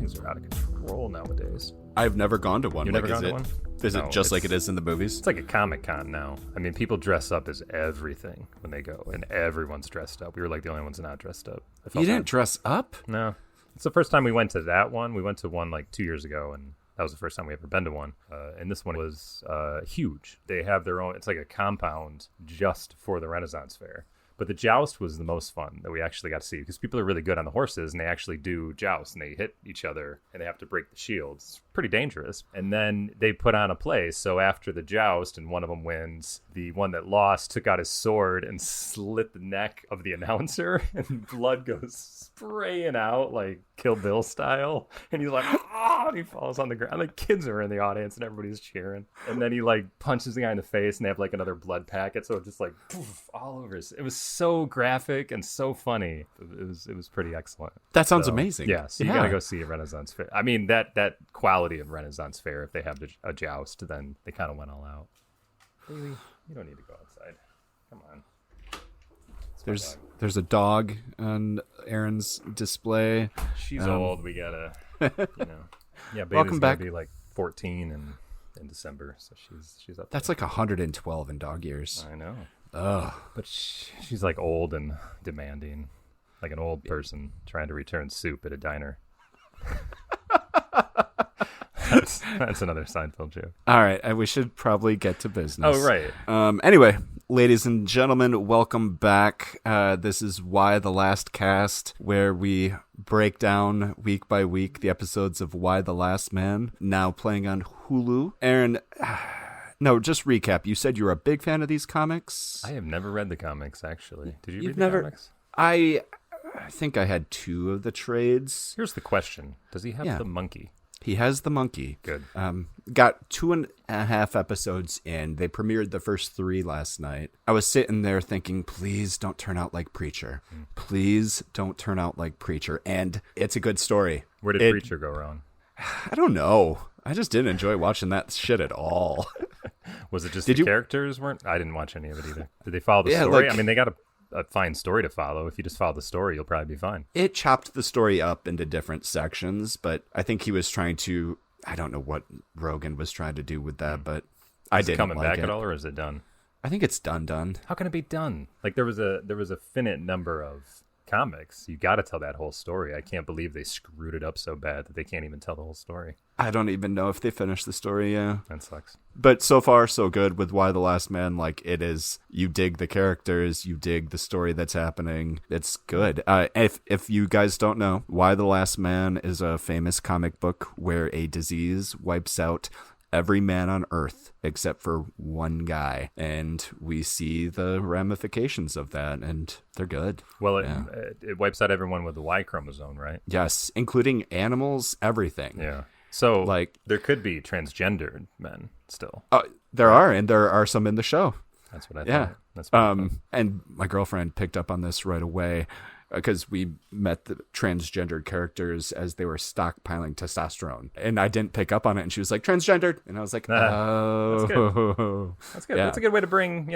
things are out of control nowadays. I've never gone to one. You've never gone to one? Is it just like it is in the movies? It's like a Comic-Con now. I mean, people dress up as everything when they go, and everyone's dressed up. We were like the only ones not dressed up. You didn't dress up? No. It's the first time we went to that one. We went to one like 2 years ago, and that was the first time we ever been to one. And this one was huge. They have their own, it's like a compound just for the Renaissance Fair. But the joust was the most fun that we actually got to see because people are really good on the horses and they actually do joust and they hit each other and they have to break the shields. It's pretty dangerous. And then they put on a play. So after the joust and one of them wins, the one that lost took out his sword and slit the neck of the announcer and blood goes spraying out like Kill Bill style. And he's like, ah, and he falls on the ground. Like kids are in the audience and everybody's cheering. And then he like punches the guy in the face and they have like another blood packet. So it just like poof, all over his. It was so graphic and so funny. It was pretty excellent. That sounds amazing. Yeah, so you gotta go see a Renaissance Fair. I mean, that quality of Renaissance Fair, if they have a joust, then they kind of went all out. Really? You don't need to go outside. Come on. There's a dog on Aaron's display. She's old. We gotta, Yeah, baby's Welcome back. Gonna be like 14 in December, so she's up. That's like 112 in dog years. I know. Ugh. But she's like old and demanding, like an old person trying to return soup at a diner. That's another Seinfeld joke. All right, we should probably get to business. Oh, right. Anyway, ladies and gentlemen, welcome back. This is Why the Last Cast, where we break down week by week the episodes of Why the Last Man, now playing on Hulu. Aaron... No, just recap. You said you were a big fan of these comics. I have never read the comics, actually. Did you read the comics? I think I had 2 of the trades. Here's the question. Does he have the monkey? He has the monkey. Good. Got 2.5 episodes in. They premiered the first 3 last night. I was sitting there thinking, please don't turn out like Preacher. Please don't turn out like Preacher. And it's a good story. Where did Preacher go wrong? I don't know. I just didn't enjoy watching that shit at all. Was it just characters weren't? I didn't watch any of it either. Did they follow the story? I mean, they got a fine story to follow. If you just follow the story, you'll probably be fine. It chopped the story up into different sections, but I think he was trying to... I don't know what Rogan was trying to do with that, but I didn't like it. Is it coming back at all, or is it done? I think it's done. How can it be done? Like, there was a finite number of comics. You got to tell that whole story. I can't believe they screwed it up so bad that they can't even tell the whole story. I don't even know if they finished the story. Yeah, that sucks. But so far so good with Why the Last Man. Like, it is, you dig the characters, you dig the story that's happening. It's good. If you guys don't know, Why the Last Man is a famous comic book where a disease wipes out every man on Earth except for one guy, and we see the ramifications of that, and they're good. Well, it wipes out everyone with the Y chromosome, right? Yes, including animals, everything. Yeah. So, like, there could be transgendered men still. There are, and there are some in the show. That's what I thought. That's fun. And my girlfriend picked up on this right away, because we met the transgendered characters as they were stockpiling testosterone. And I didn't pick up on it. And she was like, transgendered. And I was like, oh. That's good. That's good. Yeah. That's a good way to bring,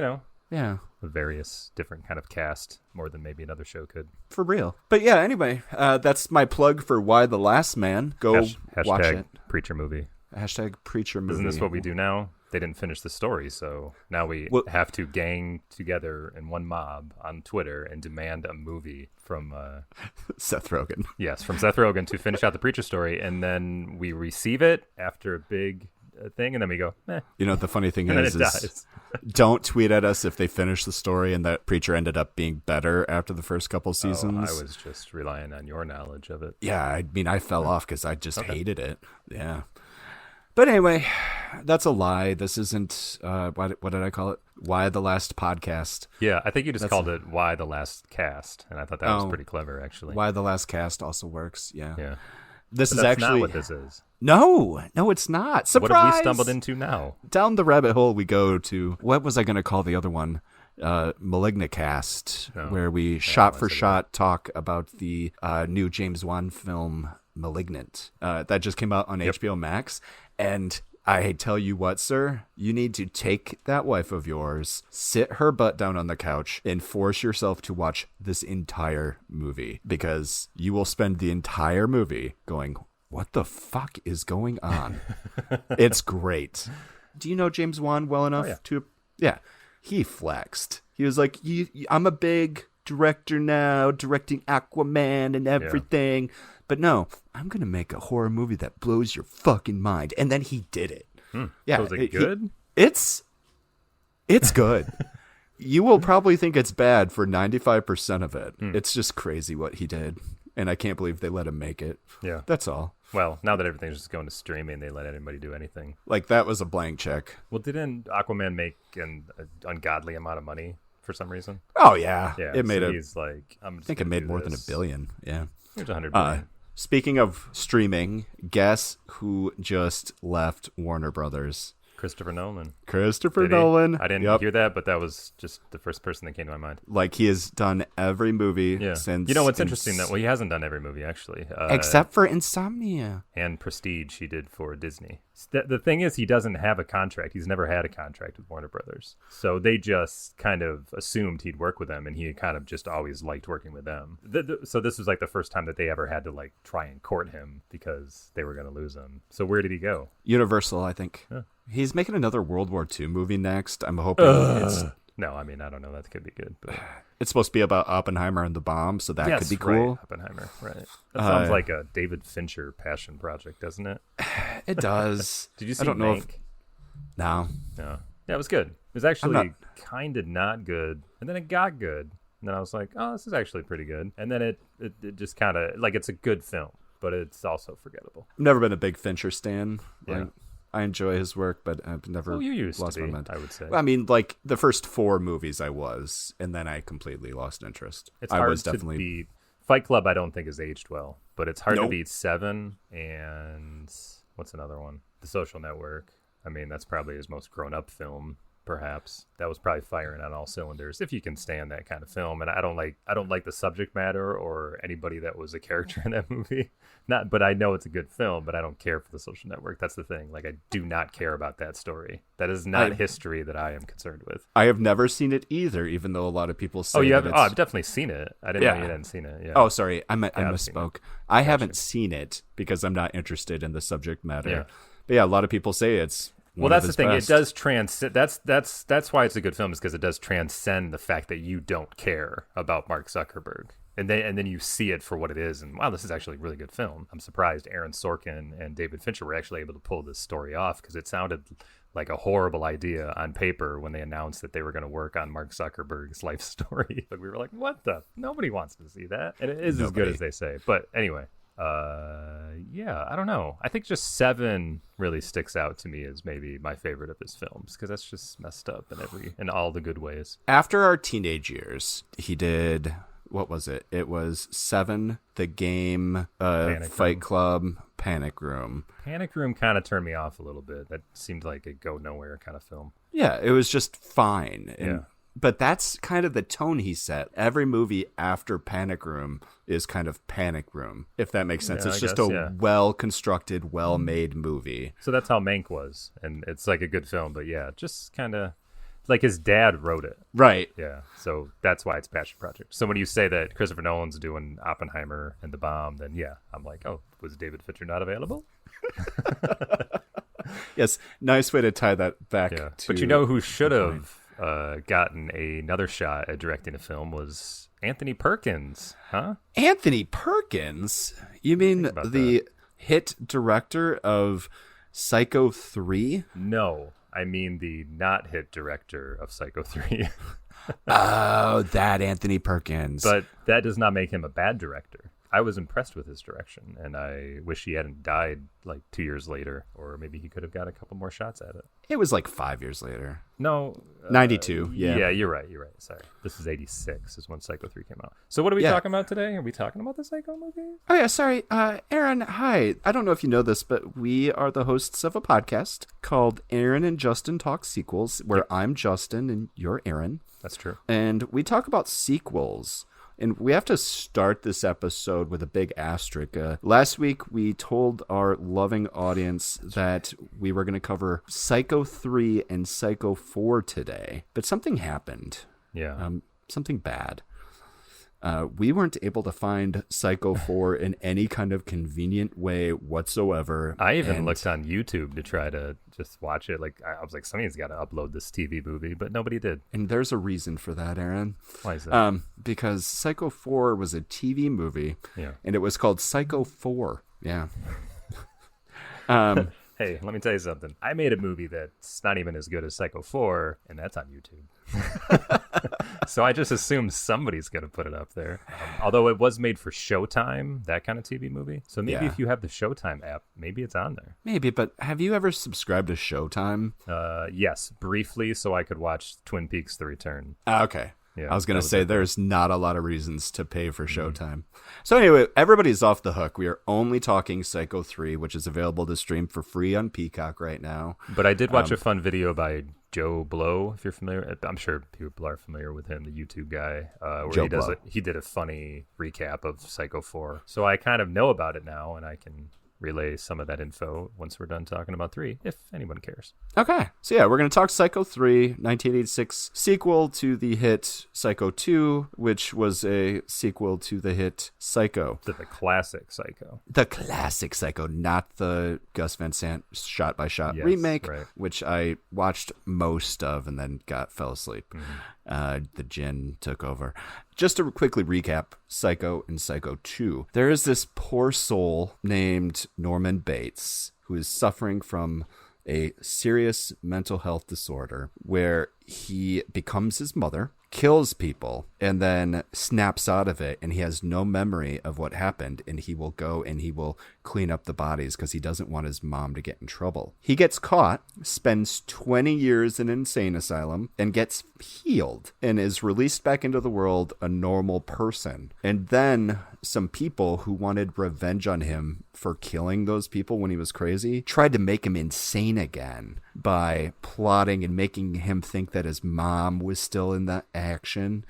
a various different kind of cast, more than maybe another show could. For real. But yeah, anyway, that's my plug for Why the Last Man. Go watch it. Preacher movie. Hashtag Preacher movie. Isn't this what we do now? They didn't finish the story, so now we have to gang together in one mob on Twitter and demand a movie from Seth Rogen. Yes, from Seth Rogen to finish out the Preacher story, and then we receive it after a big thing, and then we go, eh. You know, the funny thing is don't tweet at us if they finish the story and that Preacher ended up being better after the first couple seasons. I was just relying on your knowledge of it. Yeah, I mean, I fell off because I just hated it. Yeah. But anyway, that's a lie. This isn't, what did I call it? Why the Last Podcast. Yeah, I think you just called it Why the Last Cast, and I thought that was pretty clever, actually. Why the Last Cast also works, yeah. Yeah. This but is that's actually not what this is. No, it's not. Surprise! What have we stumbled into now? Down the rabbit hole we go to, what was I going to call the other one? Malignacast, where we shot for shot talk about the new James Wan film, Malignant. That just came out on HBO Max. And I tell you what, sir, you need to take that wife of yours, sit her butt down on the couch, and force yourself to watch this entire movie, because you will spend the entire movie going, what the fuck is going on? It's great. Do you know James Wan well enough to... Yeah. He flexed. He was like, I'm a big director now, directing Aquaman and everything. Yeah. But no, I'm going to make a horror movie that blows your fucking mind. And then he did it. Yeah. So was it good? It's good. You will probably think it's bad for 95% of it. It's just crazy what he did. And I can't believe they let him make it. Yeah. That's all. Well, now that everything's just going to streaming, they let anybody do anything. Like, that was a blank check. Well, didn't Aquaman make an ungodly amount of money for some reason? Oh, yeah. Yeah. It made he's like, I think it made more than $1 billion. Yeah. Here's $100 million. Speaking of streaming, guess who just left Warner Brothers? Christopher Nolan. Christopher Nolan. I didn't hear that, but that was just the first person that came to my mind. Like, he has done every movie since... You know what's interesting? That he hasn't done every movie, actually. Except for Insomnia. And Prestige he did for Disney. The thing is, he doesn't have a contract. He's never had a contract with Warner Brothers. So they just kind of assumed he'd work with them, and he kind of just always liked working with them. So this was like the first time that they ever had to like try and court him because they were going to lose him. So where did he go? Universal, I think. Huh. He's making another World War II movie next. I'm hoping it's... No, I mean, I don't know. That could be good. But... It's supposed to be about Oppenheimer and the bomb, so that could be cool. Right. Oppenheimer, right. That sounds like a David Fincher passion project, doesn't it? It does. Did you see Mank? No. Yeah, it was good. It was actually kind of not good, and then it got good. And then I was like, oh, this is actually pretty good. And then it just kind of, like, it's a good film, but it's also forgettable. I've never been a big Fincher stan. Yeah. I enjoy his work, but I've never lost my mind. I would say. Well, I mean, like, the first 4 movies I was, and then I completely lost interest. It's hard to beat. Fight Club, I don't think, has aged well, but it's hard to beat Seven and what's another one? The Social Network. I mean, that's probably his most grown-up film, perhaps. That was probably firing on all cylinders, if you can stand that kind of film. And I don't like the subject matter or anybody that was a character in that movie. But I know it's a good film, but I don't care for The Social Network. That's the thing. Like, I do not care about that story. That is not history that I am concerned with. I have never seen it either, even though a lot of people say I've definitely seen it. I didn't know you hadn't seen it. Yeah. Oh, sorry. I misspoke. I haven't seen it because I'm not interested in the subject matter. Yeah. But yeah, a lot of people say it's that's the thing. Best. It does transcend. That's why it's a good film, is because it does transcend the fact that you don't care about Mark Zuckerberg. And then you see it for what it is, and wow, this is actually a really good film. I'm surprised Aaron Sorkin and David Fincher were actually able to pull this story off, because it sounded like a horrible idea on paper when they announced that they were going to work on Mark Zuckerberg's life story. But we were like, what the? Nobody wants to see that. And it is as good as they say. But anyway, I don't know. I think just Seven really sticks out to me as maybe my favorite of his films, because that's just messed up in all the good ways. After our teenage years, he did... What was it? It was Seven, The Game, Fight Club, Panic Room. Panic Room kind of turned me off a little bit. That seemed like a go nowhere kind of film. Yeah, it was just fine. But that's kind of the tone he set. Every movie after Panic Room is kind of Panic Room, if that makes sense. It's just a well-constructed, well-made movie. So that's how Mank was. And it's like a good film, but yeah, just kind of... Like his dad wrote it. Right. Yeah. So that's why it's passion project. So when you say that Christopher Nolan's doing Oppenheimer and The Bomb, then yeah, I'm like, oh, was David Fincher not available? Yes. Nice way to tie that back to... But you know who should have gotten another shot at directing a film was Anthony Perkins, huh? Anthony Perkins? You mean the hit director of Psycho 3? No. I mean the not hit director of Psycho 3. Oh, that Anthony Perkins. But that does not make him a bad director. I was impressed with his direction, and I wish he hadn't died like 2 years later, or maybe he could have got a couple more shots at it. It was like 5 years later. No. 92, yeah. Yeah, you're right. Sorry. This is 86 is when Psycho 3 came out. So what are we talking about today? Are we talking about the Psycho movie? Oh, yeah, sorry. Aaron, hi. I don't know if you know this, but we are the hosts of a podcast called Aaron and Justin Talk Sequels, where I'm Justin and you're Aaron. That's true. And we talk about sequels. And we have to start this episode with a big asterisk. Last week, we told our loving audience that we were going to cover Psycho 3 and Psycho 4 today. But something happened. Yeah. Something bad. We weren't able to find Psycho 4 in any kind of convenient way whatsoever. I even looked on YouTube to try to just watch it. Like, I was like, somebody's got to upload this TV movie, but nobody did. And there's a reason for that, Aaron. Why is that? Because Psycho 4 was a TV movie, and it was called Psycho 4. Yeah. Hey, let me tell you something. I made a movie that's not even as good as Psycho 4, and that's on YouTube. So I just assumed somebody's going to put it up there. Although it was made for Showtime, that kind of TV movie. So maybe if you have the Showtime app, maybe it's on there. Maybe, but have you ever subscribed to Showtime? Yes, briefly, so I could watch Twin Peaks: The Return. Okay. Yeah, I was going to say there's not a lot of reasons to pay for Showtime. So anyway, everybody's off the hook. We are only talking Psycho 3, which is available to stream for free on Peacock right now. But I did watch a fun video by Joe Blow, if you're familiar. I'm sure people are familiar with him, the YouTube guy. Where he did a funny recap of Psycho 4. So I kind of know about it now, and I can relay some of that info once we're done talking about 3, if anyone cares. Okay. So yeah, we're going to talk Psycho 3, 1986 sequel to the hit Psycho 2, which was a sequel to the hit Psycho. The classic Psycho. The classic Psycho, not the Gus Van Sant shot-by-shot remake, which I watched most of and then fell asleep. The gin took over. Just to quickly recap Psycho and Psycho 2, there is this poor soul named Norman Bates who is suffering from a serious mental health disorder where he becomes his mother, kills people, and then snaps out of it, and he has no memory of what happened, and he will go and he will clean up the bodies because he doesn't want his mom to get in trouble. He gets caught, spends 20 years in an insane asylum, and gets healed, and is released back into the world a normal person. And then some people who wanted revenge on him for killing those people when he was crazy tried to make him insane again by plotting and making him think that his mom was still in the action,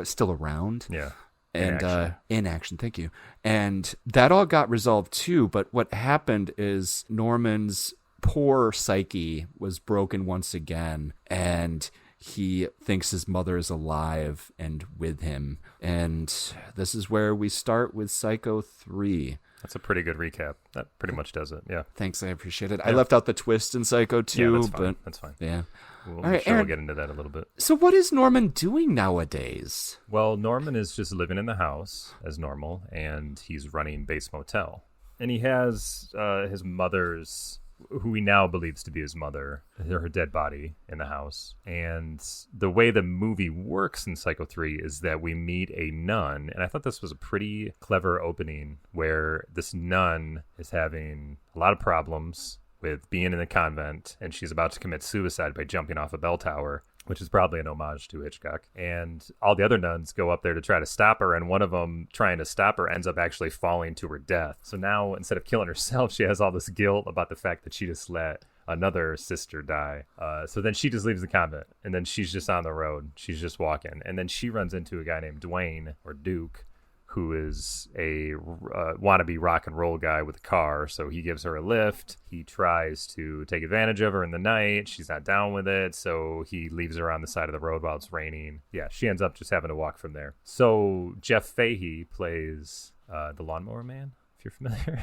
still around. Yeah. And in action, thank you. And that all got resolved too, but what happened is Norman's poor psyche was broken once again, and he thinks his mother is alive and with him. And this is where we start with Psycho 3. That's a pretty good recap. That pretty much does it, yeah. Thanks, I appreciate it. Yeah. I left out the twist in Psycho 2, but that's fine. Yeah. We'll get into that a little bit. So what is Norman doing nowadays? Well, Norman is just living in the house as normal, and he's running Bates Motel. And he has his mother's, who he now believes to be his mother, her dead body in the house. And the way the movie works in Psycho 3 is that we meet a nun. And I thought this was a pretty clever opening where this nun is having a lot of problems with being in the convent, and she's about to commit suicide by jumping off a bell tower, which is probably an homage to Hitchcock. And all the other nuns go up there to try to stop her, and one of them trying to stop her ends up actually falling to her death. So now, instead of killing herself, she has all this guilt about the fact that she just let another sister die. So then she just leaves the convent, and then she's just on the road. She's just walking. And then she runs into a guy named Dwayne, or Duke, who is a wannabe rock and roll guy with a car. So he gives her a lift. He tries to take advantage of her in the night. She's not down with it, so he leaves her on the side of the road while it's raining. Yeah, she ends up just having to walk from there. So Jeff Fahey plays the Lawnmower Man, if you're familiar.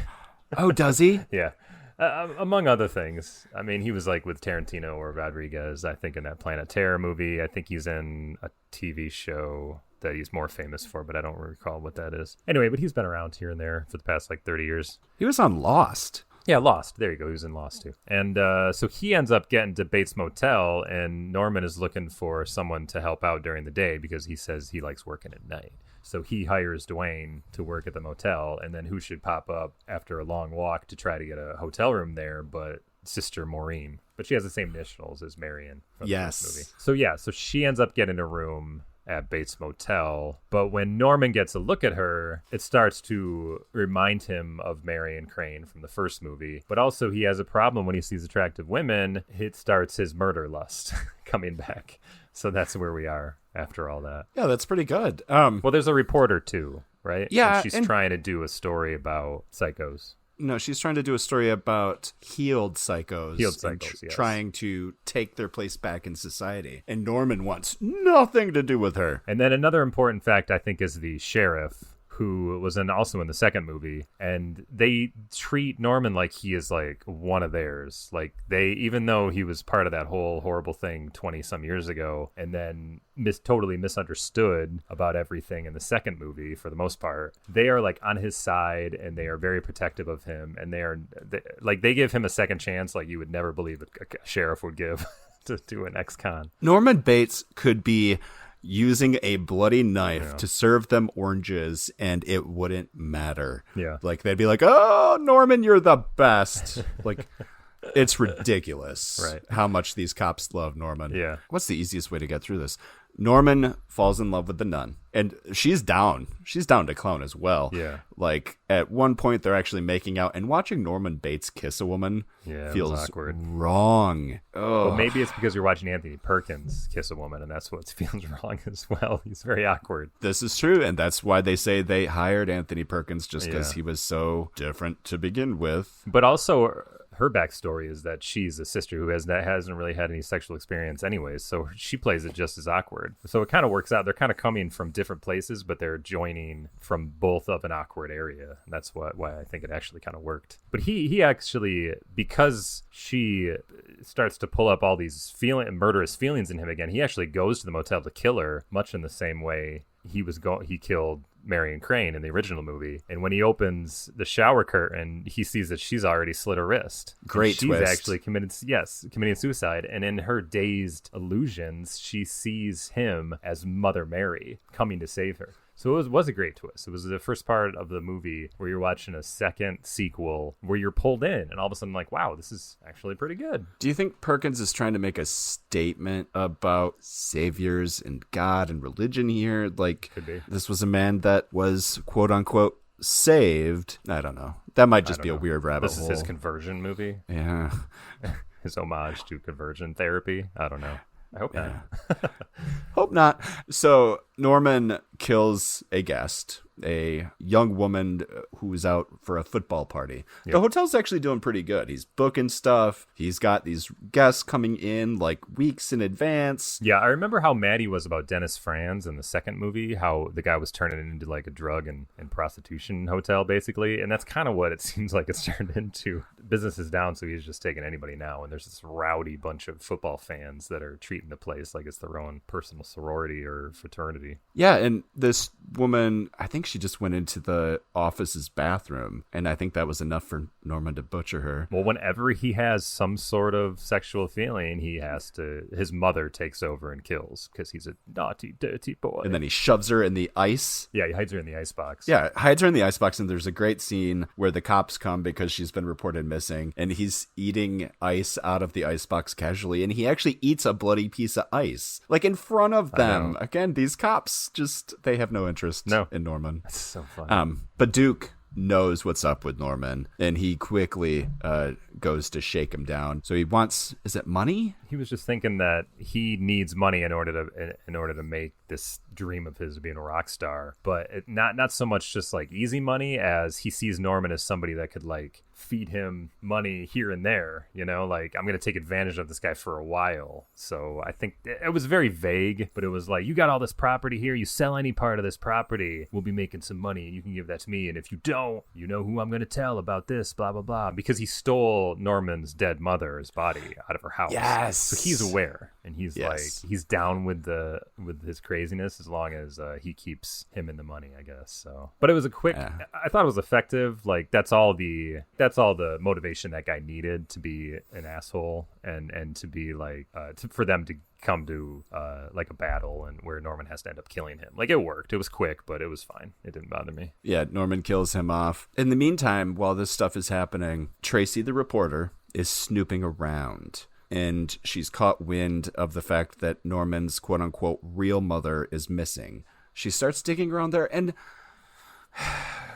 Oh, does he? Yeah. Among other things. I mean, he was like with Tarantino or Rodriguez, I think, in that Planet Terror movie. I think he's in a TV show that he's more famous for, but I don't recall what that is. Anyway, but he's been around here and there for the past 30 years. He was on Lost. Yeah, Lost. There you go. He was in Lost too. And so he ends up getting to Bates Motel, and Norman is looking for someone to help out during the day because he says he likes working at night. So he hires Dwayne to work at the motel, and then who should pop up after a long walk to try to get a hotel room there but Sister Maureen. But she has the same initials as Marion from the first movie. So she ends up getting a room at Bates Motel, but when Norman gets a look at her, it starts to remind him of Marion Crane from the first movie. But also he has a problem when he sees attractive women. It starts his murder lust coming back. So that's where we are after all that. Yeah, that's pretty good. Well, there's a reporter too, right? Yeah. And she's trying to do a story about psychos. No, she's trying to do a story about healed psychos. Healed psychos, yes. Trying to take their place back in society. And Norman wants nothing to do with her. And then another important fact, I think, is the sheriff, who was also in the second movie, and they treat Norman like he is like one of theirs. Like even though he was part of that whole horrible thing 20 some years ago, and then totally misunderstood about everything in the second movie for the most part, they are like on his side, and they are very protective of him, and they give him a second chance like you would never believe a sheriff would give to an ex-con. Norman Bates could be using a bloody knife to serve them oranges, and it wouldn't matter. Yeah. Like, they'd be like, oh, Norman, you're the best. Like, it's ridiculous how much these cops love Norman. Yeah. What's the easiest way to get through this? Norman falls in love with the nun, and she's down. She's down to clown as well. Yeah. Like, at one point, they're actually making out, and watching Norman Bates kiss a woman feels awkward. Wrong. Oh. Well, maybe it's because you're watching Anthony Perkins kiss a woman, and that's what feels wrong as well. He's very awkward. This is true, and that's why they say they hired Anthony Perkins, just because he was so different to begin with. But also, her backstory is that she's a sister who hasn't really had any sexual experience anyways, so she plays it just as awkward. So it kind of works out. They're kind of coming from different places, but they're joining from both of an awkward area. And that's why I think it actually kind of worked. But he actually, because she starts to pull up all these murderous feelings in him again, he actually goes to the motel to kill her, much in the same way he killed Marion Crane in the original movie. And when he opens the shower curtain, he sees that she's already slit her wrist. Great twist. She's actually committing suicide. And in her dazed illusions, she sees him as Mother Mary coming to save her. So it was a great twist. It was the first part of the movie where you're watching a second sequel where you're pulled in, and all of a sudden like, wow, this is actually pretty good. Do you think Perkins is trying to make a statement about saviors and God and religion here? Like, could be. This was a man that was, quote unquote, saved. I don't know. That might just be a weird rabbit hole. This is his conversion movie. Yeah. His homage to conversion therapy. I don't know. I hope not. Hope not. So Norman kills a guest, a young woman who was out for a football party. Yep. The hotel's actually doing pretty good. He's booking stuff. He's got these guests coming in like weeks in advance. Yeah, I remember how mad he was about Dennis Franz in the second movie, how the guy was turning it into like a drug and prostitution hotel, basically. And that's kind of what it seems like it's turned into. Business is down, so he's just taking anybody now. And there's this rowdy bunch of football fans that are treating the place like it's their own personal sorority or fraternity. Yeah, and this woman, I think she just went into the office's bathroom, and I think that was enough for Norman to butcher her. Well, whenever he has some sort of sexual feeling, his mother takes over and kills, because he's a naughty, dirty boy. And then he shoves her in the ice. Yeah, he hides her in the icebox. Yeah, hides her in the icebox, and there's a great scene where the cops come because she's been reported missing, and he's eating ice out of the icebox casually, and he actually eats a bloody piece of ice, like in front of them. Again, these cops they have no interest in Norman. That's so funny. But Duke knows what's up with Norman, and he quickly goes to shake him down. So he wants, is it money? He was just thinking that he needs money in order to make this dream of his of being a rock star, but not so much just like easy money, as he sees Norman as somebody that could like feed him money here and there, like, I'm going to take advantage of this guy for a while. So I think it was very vague, but it was like, you got all this property here, you sell any part of this property, we'll be making some money, and you can give that to me, and if you don't, you know who I'm going to tell about this, blah blah blah, because he stole Norman's dead mother's body out of her house. Yes. So he's aware, and he's like, he's down with his craziness as long as he keeps him in the money, I guess. So, but it was a quick. I thought it was effective. Like that's all the motivation that guy needed to be an asshole, and to be like for them to come to like a battle, and where Norman has to end up killing him. Like, it worked. It was quick, but it was fine. It didn't bother me. Yeah, Norman kills him off. In the meantime, while this stuff is happening, Tracy the reporter is snooping around, and she's caught wind of the fact that Norman's quote-unquote real mother is missing. She starts digging around there, and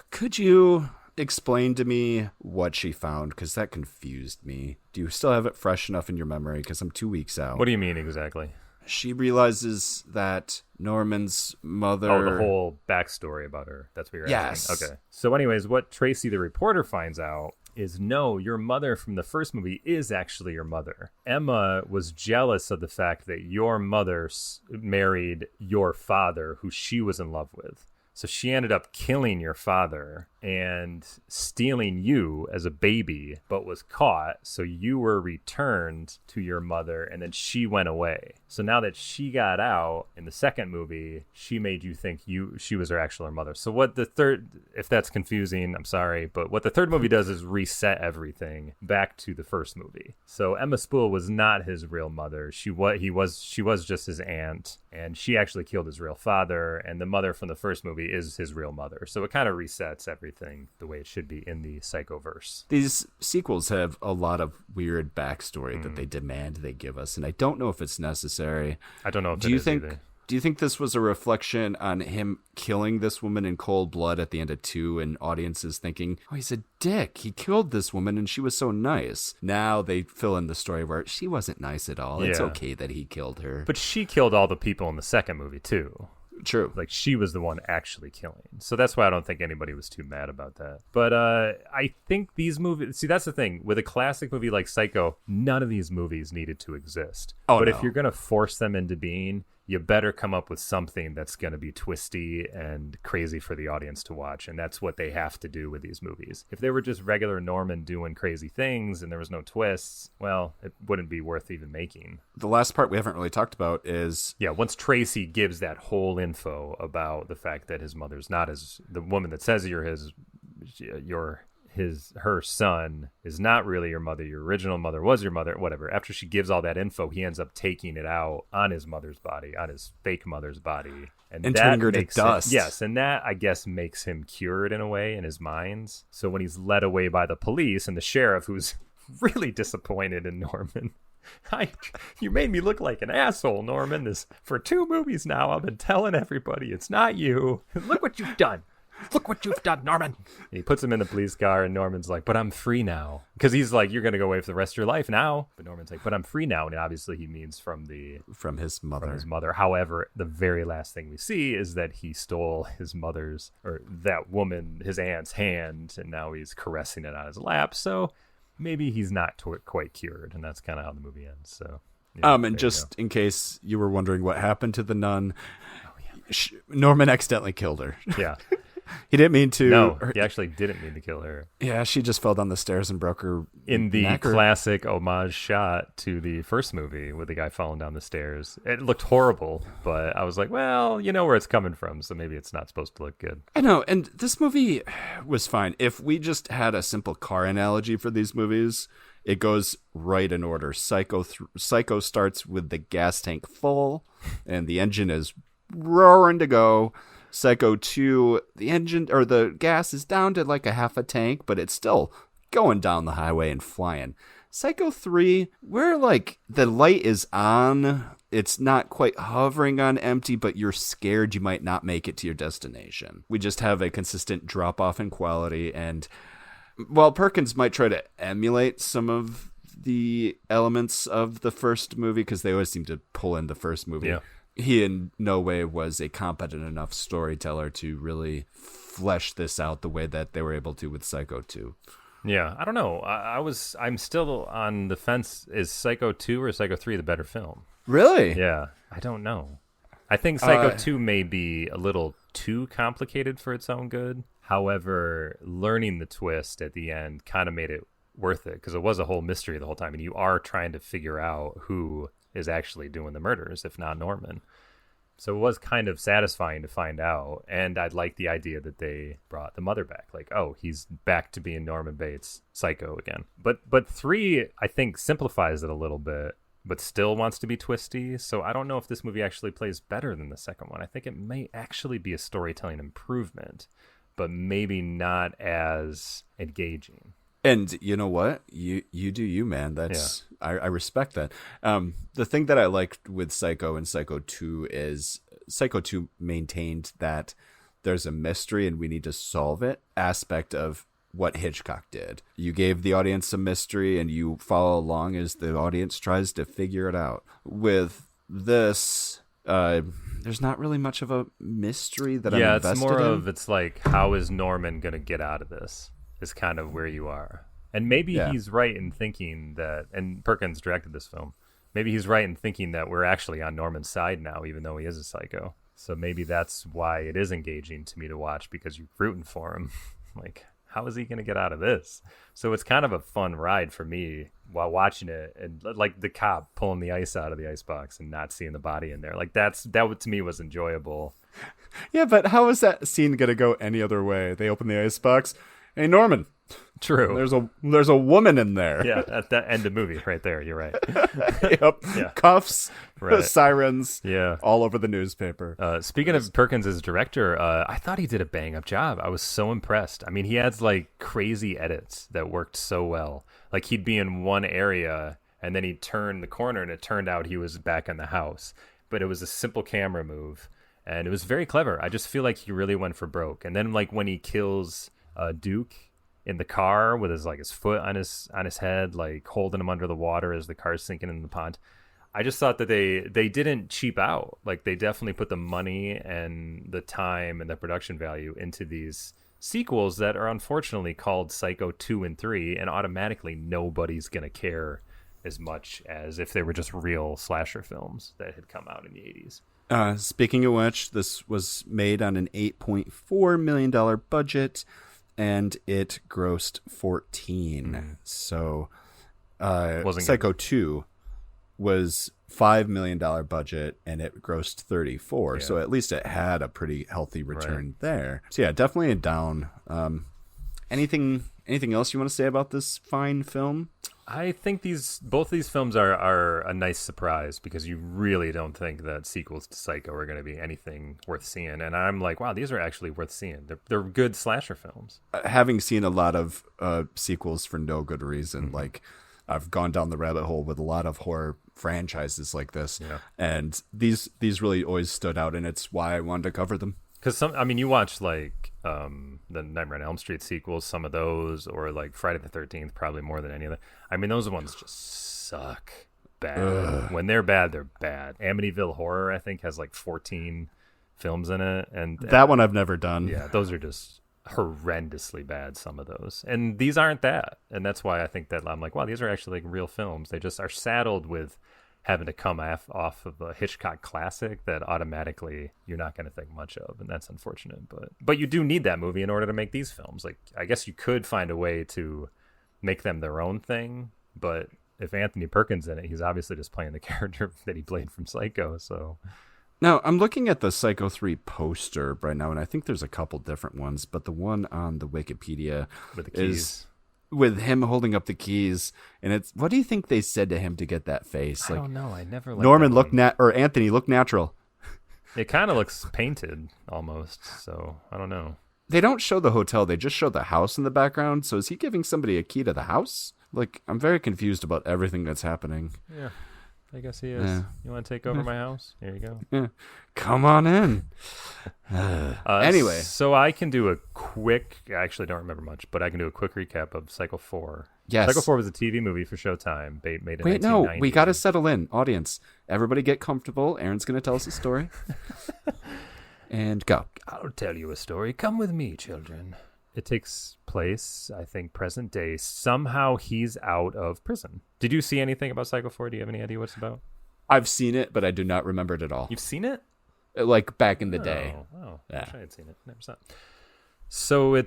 could you explain to me what she found? Because that confused me. Do you still have it fresh enough in your memory? Because I'm 2 weeks out. What do you mean exactly? She realizes that Norman's mother... Oh, the whole backstory about her. That's what you're asking. Okay. So anyways, what Tracy the reporter finds out is, no, your mother from the first movie is actually your mother. Emma was jealous of the fact that your mother married your father, who she was in love with. So she ended up killing your father and stealing you as a baby, but was caught. So you were returned to your mother, and then she went away. So now that she got out in the second movie, she made you think she was her actual mother. So what the third, if that's confusing, I'm sorry, but what the third movie does is reset everything back to the first movie. So Emma Spool was not his real mother. She was just his aunt, and she actually killed his real father, and the mother from the first movie is his real mother. So it kind of resets everything the way it should be in the Psychoverse. These sequels have a lot of weird backstory that they demand they give us, and I don't know if it's necessary. I don't know if it is either. Do you think this was a reflection on him killing this woman in cold blood at the end of 2, and audiences thinking, oh, he's a dick. He killed this woman and she was so nice. Now they fill in the story where she wasn't nice at all. Yeah. It's okay that he killed her. But she killed all the people in the second movie too. True. Like, she was the one actually killing. So that's why I don't think anybody was too mad about that. But I think these movies... See, that's the thing. With a classic movie like Psycho, none of these movies needed to exist. But if you're going to force them into being, you better come up with something that's going to be twisty and crazy for the audience to watch. And that's what they have to do with these movies. If they were just regular Norman doing crazy things and there was no twists, well, it wouldn't be worth even making. The last part we haven't really talked about is... Yeah, once Tracy gives that whole info about the fact that his mother's not the woman that says her son is not really your mother, your original mother was your mother, whatever. After she gives all that info, he ends up taking it out on his mother's body, on his fake mother's body, and turning her to dust. Yes, and that, I guess, makes him cured in a way in his minds. So when he's led away by the police and the sheriff, who's really disappointed in Norman. You made me look like an asshole, Norman. For 2 movies now, I've been telling everybody it's not you. Look what you've done. Look what you've done, Norman. And he puts him in the police car, and Norman's like, but I'm free now. Because he's like, you're going to go away for the rest of your life now. But Norman's like, but I'm free now. And obviously he means from his mother. However, the very last thing we see is that he stole his mother's, or that woman, his aunt's hand, and now he's caressing it on his lap. So maybe he's not quite cured, and that's kind of how the movie ends. So, yeah, and just in case you were wondering what happened to the nun, Norman accidentally killed her. Yeah. He didn't mean to. No, he actually didn't mean to kill her. Yeah, she just fell down the stairs and broke her in the neck classic homage shot to the first movie with the guy falling down the stairs. It looked horrible, but I was like, well, you know where it's coming from, so maybe it's not supposed to look good. I know, and this movie was fine. If we just had a simple car analogy for these movies, it goes right in order. Psycho starts with the gas tank full, and the engine is roaring to go. Psycho 2, the engine or the gas is down to like a half a tank, but it's still going down the highway and flying. Psycho 3, we're like, the light is on. It's not quite hovering on empty, but you're scared you might not make it to your destination. We just have a consistent drop off in quality. And while Perkins might try to emulate some of the elements of the first movie, because they always seem to pull in the first movie. Yeah. He in no way was a competent enough storyteller to really flesh this out the way that they were able to with Psycho 2. Yeah, I don't know. I'm still on the fence. Is Psycho 2 or Psycho 3 the better film? Really? Yeah, I don't know. I think Psycho 2 may be a little too complicated for its own good. However, learning the twist at the end kind of made it worth it, because it was a whole mystery the whole time, and you are trying to figure out who is actually doing the murders, if not Norman. So it was kind of satisfying to find out, and I'd like the idea that they brought the mother back. Like, oh, he's back to being Norman Bates, Psycho again. But 3, I think, simplifies it a little bit, but still wants to be twisty. So I don't know if this movie actually plays better than the second one. I think it may actually be a storytelling improvement, but maybe not as engaging. And you know what? You do you, man. That's I respect that. The thing that I liked with Psycho and Psycho 2 is Psycho 2 maintained that there's a mystery and we need to solve it aspect of what Hitchcock did. You gave the audience a mystery and you follow along as the audience tries to figure it out. With this, there's not really much of a mystery that I'm invested in. Yeah, it's more of, it's like, how is Norman going to get out of this is kind of where you are. And maybe he's right in thinking that, and Perkins directed this film, maybe he's right in thinking that we're actually on Norman's side now, even though he is a psycho. So maybe that's why it is engaging to me to watch, because you're rooting for him. Like, how is he going to get out of this? So it's kind of a fun ride for me while watching it. And like the cop pulling the ice out of the icebox and not seeing the body in there. Like that to me was enjoyable. Yeah, but how is that scene going to go any other way? They open the icebox. Hey, Norman. True. There's a woman in there. Yeah, at that end of movie right there. You're right. Yep. Yeah. Cuffs, right. Sirens. Yeah. All over the newspaper. Speaking of Perkins as director, I thought he did a bang up job. I was so impressed. I mean, he has like crazy edits that worked so well. Like he'd be in one area and then he'd turn the corner and it turned out he was back in the house. But it was a simple camera move and it was very clever. I just feel like he really went for broke. And then like when he kills Duke in the car with his foot on his head, like holding him under the water as the car's sinking in the pond, I just thought that they didn't cheap out. Like they definitely put the money and the time and the production value into these sequels that are unfortunately called Psycho 2 and 3, and automatically nobody's gonna care as much as if they were just real slasher films that had come out in the 80s. Speaking of which, this was made on an $8.4 million budget, and it grossed 14. So Psycho 2 was $5 million budget, and it grossed 34. So at least it had a pretty healthy return there. So yeah, definitely a down. Anything else you want to say about this fine film? I think both these films are a nice surprise, because you really don't think that sequels to Psycho are going to be anything worth seeing. And I'm like, wow, these are actually worth seeing. They're good slasher films. Having seen a lot of sequels for no good reason, like I've gone down the rabbit hole with a lot of horror franchises like this, and these really always stood out, and it's why I wanted to cover them. Because you watch like the Nightmare on Elm Street sequels, some of those, or like Friday the 13th, probably more than any of them. I mean, those ones just suck bad. Ugh. When they're bad, they're bad. Amityville Horror, I think, has like 14 films in it, and that one I've never done. Yeah, those are just horrendously bad, some of those, and these aren't that. And that's why I think that I'm like, wow, these are actually like real films. They just are saddled with having to come off of a Hitchcock classic that automatically you're not going to think much of, and that's unfortunate. But you do need that movie in order to make these films. Like, I guess you could find a way to make them their own thing, but if Anthony Perkins in it, he's obviously just playing the character that he played from Psycho. So now I'm looking at the Psycho 3 poster right now, and I think there's a couple different ones, but the one on the Wikipedia with the keys, with him holding up the keys, and it's, what do you think they said to him to get that face? I don't know. I never liked Norman looked or Anthony looked natural. It kind of looks painted almost, so I don't know. They don't show the hotel, they just show the house in the background. So is he giving somebody a key to the house? Like, I'm very confused about everything that's happening. Yeah, I guess he is. Yeah. You want to take over my house? Here you go. Yeah. Come on in. Anyway. So I can do a quick, I actually don't remember much, but I can do a quick recap of Psycho 4. Yes. Psycho 4 was a TV movie for Showtime, made in 1990. No, we got to settle in. Audience, everybody get comfortable. Aaron's going to tell us a story. And go. I'll tell you a story. Come with me, children. It takes place, I think, present day. Somehow he's out of prison. Did you see anything about Psycho 4? Do you have any idea what it's about? I've seen it, but I do not remember it at all. You've seen it? Like back in the day. Oh, yeah. I wish I had seen it. Never saw it. So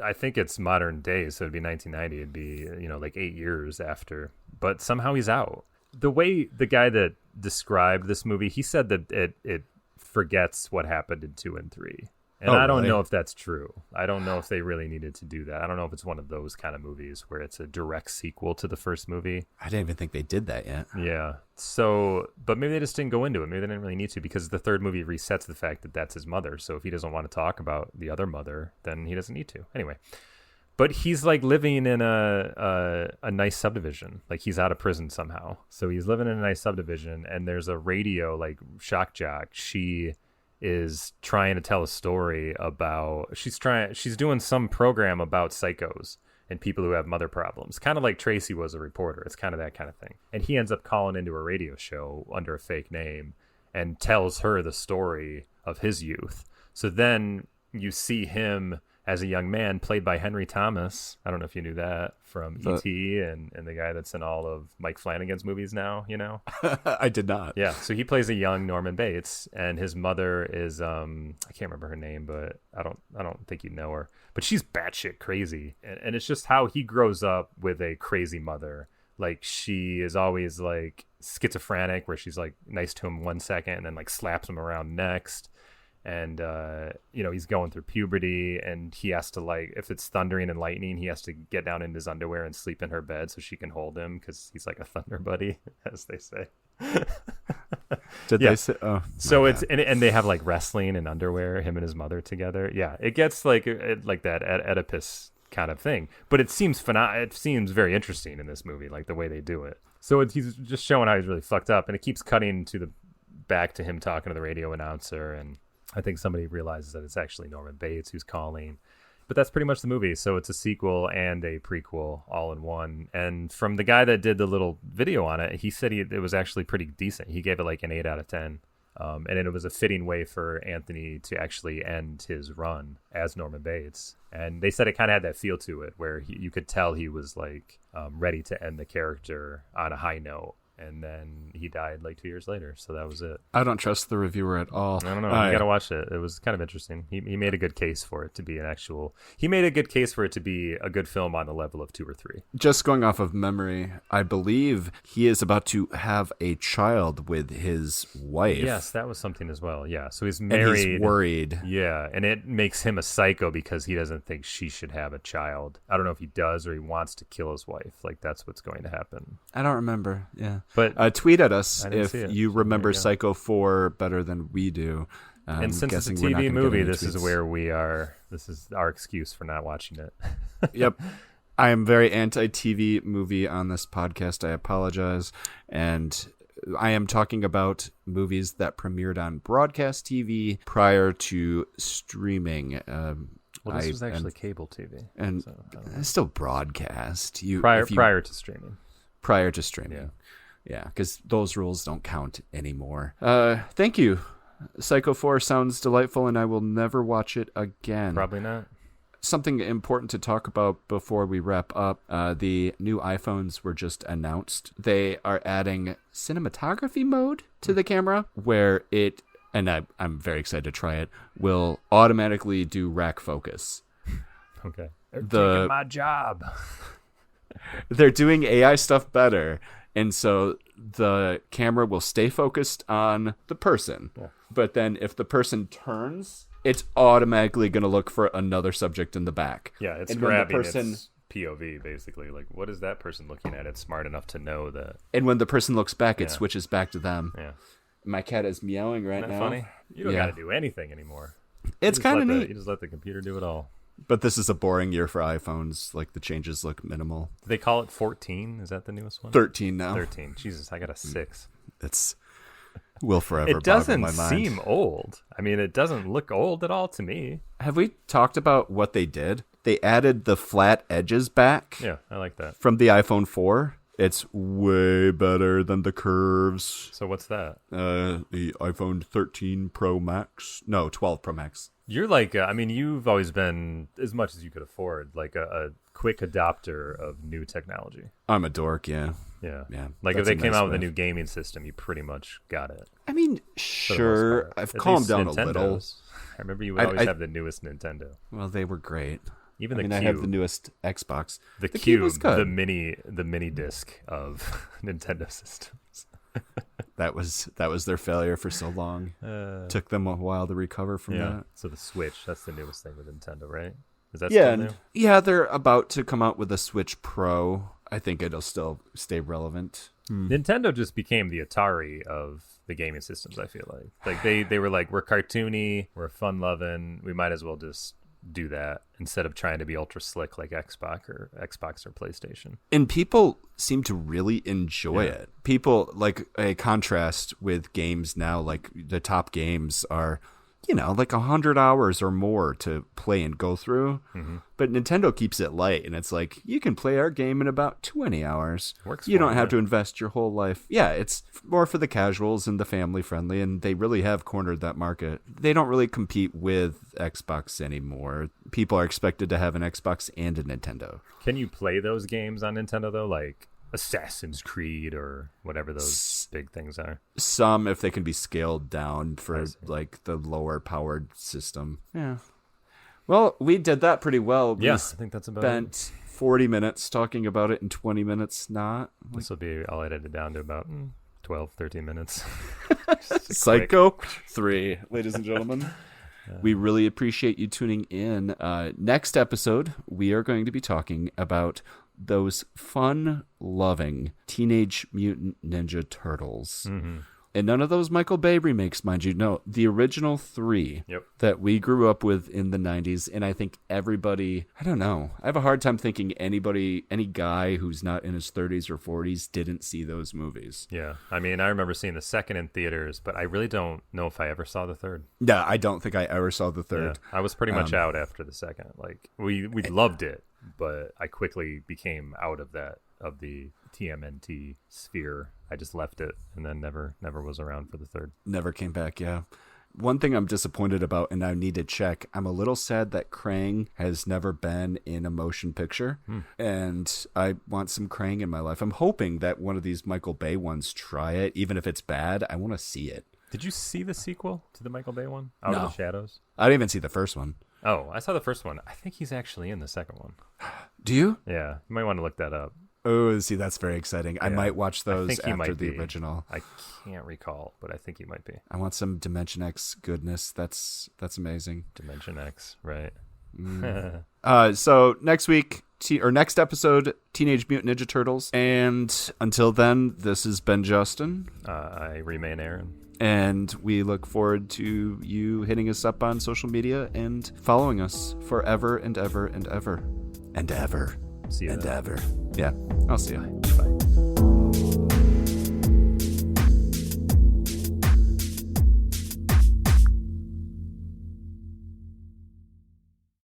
I think it's modern day, so it'd be 1990. It'd be, like 8 years after. But somehow he's out. The way the guy that described this movie, he said that it forgets what happened in 2 and 3. And I don't know if that's true. I don't know if they really needed to do that. I don't know if it's one of those kind of movies where it's a direct sequel to the first movie. I didn't even think they did that yet. Yeah. So, but maybe they just didn't go into it. Maybe they didn't really need to, because the third movie resets the fact that that's his mother. So if he doesn't want to talk about the other mother, then he doesn't need to. Anyway. But he's like living in a nice subdivision. Like he's out of prison somehow. So he's living in a nice subdivision, and there's a radio, like shock jock. She is trying to tell a story about, she's doing some program about psychos, and people who have mother problems, kind of like Tracy was a reporter. It's kind of that kind of thing. And he ends up calling into a radio show under a fake name and tells her the story of his youth. So then you see him as a young man, played by Henry Thomas. I don't know if you knew that, from E.T. and the guy that's in all of Mike Flanagan's movies now, you know? I did not. Yeah, so he plays a young Norman Bates, and his mother is I can't remember her name, but I don't think you know her. But she's batshit crazy. And it's just how he grows up with a crazy mother. Like, she is always like schizophrenic, where she's like nice to him one second and then like slaps him around next. And he's going through puberty, and he has to, like, if it's thundering and lightning, he has to get down in his underwear and sleep in her bed so she can hold him, because he's like a thunder buddy, as they say. They say? Oh, so it's and they have like wrestling in underwear, him and his mother together. Yeah, it gets like that Oedipus kind of thing, but it seems very interesting in this movie, like the way they do it. So he's just showing how he's really fucked up, and it keeps cutting to the back to him talking to the radio announcer, and I think somebody realizes that it's actually Norman Bates who's calling. But that's pretty much the movie. So it's a sequel and a prequel all in one. And from the guy that did the little video on it, he said it was actually pretty decent. He gave it like an 8 out of 10. And it was a fitting way for Anthony to actually end his run as Norman Bates. And they said it kind of had that feel to it, where you could tell he was like ready to end the character on a high note. And then he died like 2 years later. So that was it. I don't trust the reviewer at all. I don't know. You got to watch it. It was kind of interesting. He made a good case for it to be he made a good case for it to be a good film on the level of 2 or 3. Just going off of memory, I believe he is about to have a child with his wife. Yes, that was something as well. Yeah. So he's married. And he's worried. Yeah. And it makes him a psycho because he doesn't think she should have a child. I don't know if he does or he wants to kill his wife. Like, that's what's going to happen. I don't remember. Yeah. But tweet at us if you remember Psycho 4 better than we do. And since it's a TV movie, this is where we are. This is our excuse for not watching it. Yep. I am very anti-TV movie on this podcast. I apologize. And I am talking about movies that premiered on broadcast TV prior to streaming. Well, this was actually cable TV. And it's still broadcast. Prior to streaming. Prior to streaming. Yeah. Yeah, because those rules don't count anymore. Thank you. Psycho 4 sounds delightful, and I will never watch it again. Probably not. Something important to talk about before we wrap up. The new iPhones were just announced. They are adding cinematography mode to the camera, where it, and I'm very excited to try it, will automatically do rack focus. Okay. They're taking my job. They're doing AI stuff better. And so the camera will stay focused on the person. Yeah. But then if the person turns, it's automatically going to look for another subject in the back. Yeah, it's grabbing its POV, basically. Like, what is that person looking at? It's smart enough to know that. And when the person looks back, it switches back to them. Yeah. My cat is meowing right now. Isn't that funny? You don't got to do anything anymore. It's kind of neat. You just let the computer do it all. But this is a boring year for iPhones. Like, the changes look minimal. Do they call it 14? Is that the newest one? 13 now. 13. Jesus, I got a 6. It's will forever It doesn't boggle my mind. seem old. I mean, it doesn't look old at all to me. Have we talked about what they did? They added the flat edges back. Yeah, I like that. From the iPhone 4. It's way better than the curves. So what's that? The iPhone 13 Pro Max. No, 12 Pro Max. You're like, I mean, you've always been, as much as you could afford, like a quick adopter of new technology. I'm a dork, yeah. Yeah. Like if they came out with a new gaming system, you pretty much got it. I mean, sure. I've calmed down a little. I remember you would always have the newest Nintendo. Well, they were great. Even the Cube. I have the newest Xbox. The Cube was good. The mini disc of Nintendo systems. That was their failure for so long. Took them a while to recover from that. So the Switch, that's the newest thing with Nintendo, right? Is that still new? Yeah, they're about to come out with a Switch Pro. I think it'll still stay relevant. Nintendo just became the Atari of the gaming systems, I feel like. Like they were like, we're cartoony, we're fun-loving, we might as well just do that instead of trying to be ultra slick like Xbox or PlayStation. And people seem to really enjoy it. People, like, a contrast with games now, like the top games are like 100 hours or more to play and go through. Mm-hmm. But Nintendo keeps it light, and it's like, you can play our game in about 20 hours. You don't have to invest your whole life. Yeah, it's more for the casuals and the family friendly, and they really have cornered that market. They don't really compete with Xbox anymore. People are expected to have an Xbox and a Nintendo. Can you play those games on Nintendo, though? Like Assassin's Creed or whatever those big things are? Some, if they can be scaled down for like the lower powered system. Yeah. Well, we did that pretty well. I think that's about it. Spent 40 minutes talking about it and 20 minutes not. This will be, I'll edit it down to about 12, 13 minutes. Psycho 3, ladies and gentlemen. We really appreciate you tuning in. Next episode, we are going to be talking about those fun-loving Teenage Mutant Ninja Turtles. Mm-hmm. And none of those Michael Bay remakes, mind you. No, the original 3 that we grew up with in the 90s. And I think everybody, I don't know. I have a hard time thinking any guy who's not in his 30s or 40s didn't see those movies. Yeah. I mean, I remember seeing the second in theaters, but I really don't know if I ever saw the third. Yeah, I don't think I ever saw the third. Yeah, I was pretty much out after the second. Like, we loved it, but I quickly became out of the TMNT sphere. I just left it and then never was around for the third. Never came back, yeah. One thing I'm disappointed about, and I need to check, I'm a little sad that Krang has never been in a motion picture, and I want some Krang in my life. I'm hoping that one of these Michael Bay ones try it, even if it's bad. I want to see it. Did you see the sequel to the Michael Bay one, Out of the Shadows? I didn't even see the first one. Oh, I saw the first one. I think he's actually in the second one. Do you? Yeah, you might want to look that up. Oh, see, that's very exciting. Yeah. I might watch those after the original. I can't recall, but I think he might be. I want some Dimension X goodness. That's amazing. Dimension X, right. So next week, next episode, Teenage Mutant Ninja Turtles. And until then, this has been Justin. I remain Aaron. And we look forward to you hitting us up on social media and following us forever and ever and ever and ever. See you and then. Ever. Yeah, I'll see you.